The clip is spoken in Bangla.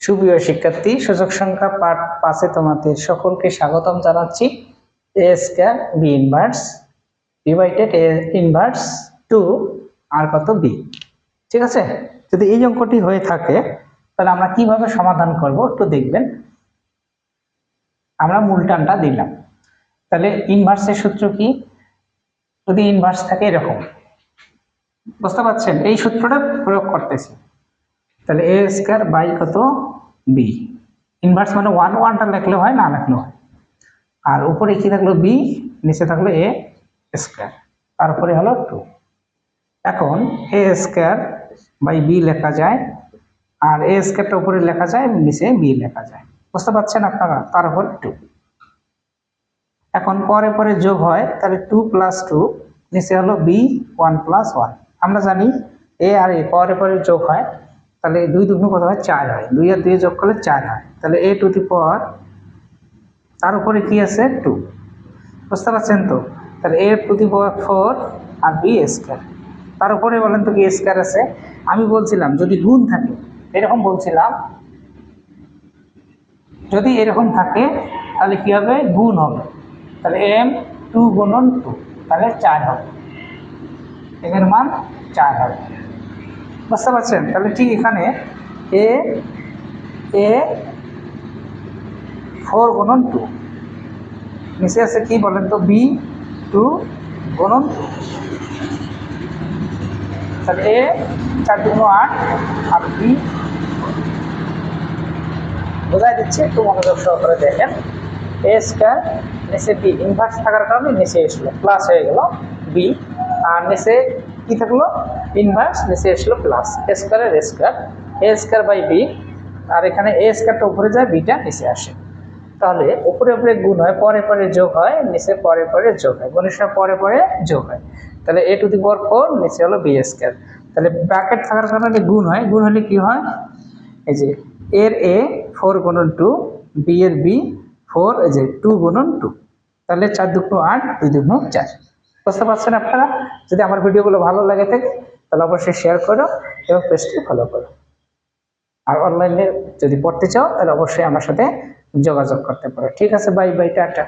সুপ্রিয় শিক্ষার্থী, সূচক সংখ্যা পার্ট 5 তোমাদের সকলকে স্বাগতম জানাচ্ছি। a square b inverse divided a inverse 2 আর কত b। ঠিক আছে, যদি এই অঙ্কটি হয়ে থাকে তাহলে আমরা কিভাবে সমাধান করব একটু দেখবেন। আমরা মূল টানটা দিলাম, তাহলে ইনভার্সের সূত্র কি? যদি ইনভার্স থাকে এরকম, বুঝতে পারছেন, এই সূত্রটা প্রয়োগ করতেছি। তাহলে a স্কয়ার বাই কত b, ইনভার্স মানে 1 1টা লিখলে হয়, না লিখলে হয়। আর উপরে কি থাকলো b, নিচে থাকলো a স্কয়ার, তারপরে হলো 2। এখন a স্কয়ার বাই b লেখা যায়, আর a স্কয়ারটা উপরে লেখা যায়, নিচে b লেখা যায়, বুঝতে পারছেন আপনারা। তারপর 2, এখন পরে পরে যোগ হয়, তাহলে 2 + 2, নিচে হলো b 1 + 1। আমরা জানি a আর a পরে পরে যোগ হয়, তাহলে 2 2 কত হয়? 4 হয়। 2 আর 2 যোগ করলে 4 হয়, তাহলে a টু দি পাওয়ার, তার উপরে কি আছে? 2, বুঝতে পারছেন তো। তাহলে a টু দি পাওয়ার 4 আর b স্কয়ার, তার উপরে বলেন তো কি স্কয়ার আছে। আমি বলছিলাম যদি গুণ থাকে, এরকম বলছিলাম, যদি এরকম থাকে তাহলে কি হবে? গুণ হবে। তাহলে m 2 গুণন 2, তাহলে 4 হবে, এর মান 4 হবে, বুঝতে পারছেন। তাহলে ঠিক এখানে a 4 গুণন 2, নিচে আছে কি বলেন তো? b 2 গুণন 2, তাহলে a 4 2 8 আর b, বোঝাই দিচ্ছে, একটু মনোযোগ সহকারে দেখেন। a স্কয়ার নিচে b, ইনভার্স থাকার কারণে নিচে এসলো প্লাস হয়ে গেল b, আর নিচে কি থাকলো? ইনভার্স, নিচে এসলো প্লাস a স্কয়ারের square, a square by b, আর এখানে a স্কয়ারটা উপরে যায়, bটা নিচে আসে। তাহলে উপরে উপরে গুণ হয়, পরে পরে যোগ হয়, নিচে পরে পরে যোগ হয়, গুণের সময় পরে পরে যোগ হয়। তাহলে a টু দি পাওয়ার 4, নিচে হলো b স্কয়ার। তাহলে ব্র্যাকেট থাকার কারণে গুণ হয়, গুণ হলে কি হয়? এই যে এর a 4 গুণন 2, b এর b 4, এই যে 2 গুণন 2, তাহলে 4 2 8, 2 2 4। বুঝতে পারছেন আপনারা? যদি আমার ভিডিওগুলো ভালো লাগে থাকে তাহলে অবশ্যই শেয়ার করো এবং পেজটি ফলো করো। আর অনলাইনে যদি পড়তে চাও তাহলে অবশ্যই আমার সাথে যোগাযোগ করতে পারো। ঠিক আছে, বাই বাই, টাটা।